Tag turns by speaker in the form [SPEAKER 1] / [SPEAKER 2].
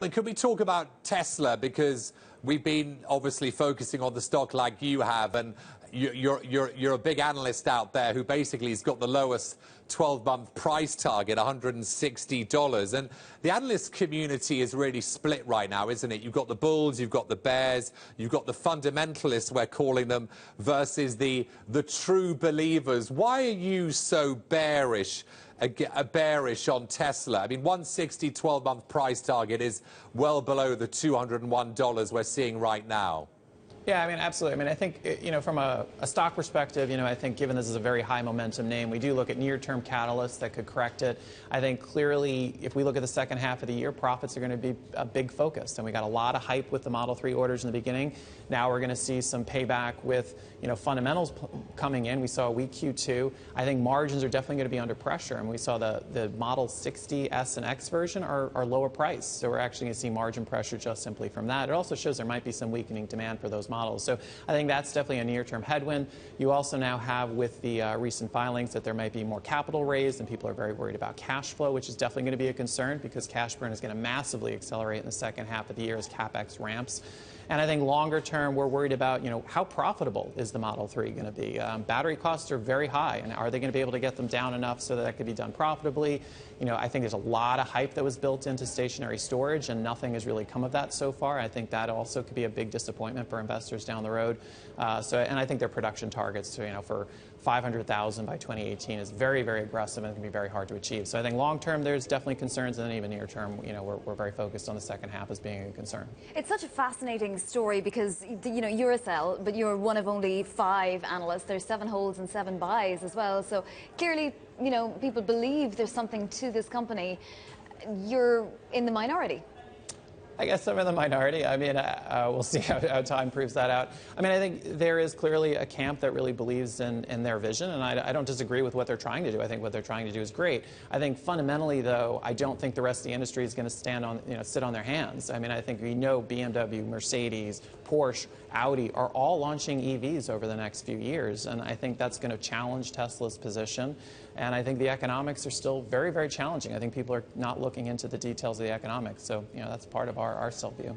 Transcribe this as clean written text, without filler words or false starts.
[SPEAKER 1] Could we talk about Tesla, because we've been obviously focusing on the stock like you have, and you're a big analyst out there who basically has got the lowest 12-month price target, $160. And the analyst community is really split right now, isn't it? You've got the bulls, you've got the bears, you've got the fundamentalists, we're calling them, versus the true believers. Why are you so bearish on Tesla? I mean, 160 12-month price target is well below the $201 we're seeing right now.
[SPEAKER 2] Yeah, I mean, absolutely. I mean, I think, from a stock perspective, I think given this is a very high momentum name, we do look at near-term catalysts that could correct it. I think clearly, if we look at the second half of the year, profits are going to be a big focus. And we got a lot of hype with the Model 3 orders in the beginning. Now we're going to see some payback with, fundamentals coming in. We saw a weak Q2. I think margins are definitely going to be under pressure. And we saw the Model 60 S and X version are lower priced. So we're actually going to see margin pressure just simply from that. It also shows there might be some weakening demand for those models. So I think that's definitely a near-term headwind. You also now have, with the recent filings, that there might be more capital raised, and people are very worried about cash flow, which is definitely going to be a concern because cash burn is going to massively accelerate in the second half of the year as CapEx ramps. And I think longer term, we're worried about, how profitable is the Model 3 going to be? Battery costs are very high, and are they going to be able to get them down enough so that that could be done profitably? I think there's a lot of hype that was built into stationary storage, and nothing has really come of that so far. I think that also could be a big disappointment for investors down the road. And I think their production targets, for 500,000 by 2018 is very, very aggressive and can be very hard to achieve. So I think long term, there's definitely concerns, and then even near term, we're very focused on the second half as being a concern.
[SPEAKER 3] It's such a fascinating story because, you're a sell, but you're one of only 5 analysts. There's 7 holds and 7 buys as well. So clearly, people believe there's something to this company. You're in the minority.
[SPEAKER 2] I guess I'm in the minority. I mean, we'll see how time proves that out. I mean, I think there is clearly a camp that really believes in their vision, and I don't disagree with what they're trying to do. I think what they're trying to do is great. I think fundamentally, though, I don't think the rest of the industry is going to sit on their hands. I mean, I think we know BMW, Mercedes, Porsche, Audi are all launching EVs over the next few years, and I think that's going to challenge Tesla's position. And I think the economics are still very, very challenging. I think people are not looking into the details of the economics. So, that's part of our sell view.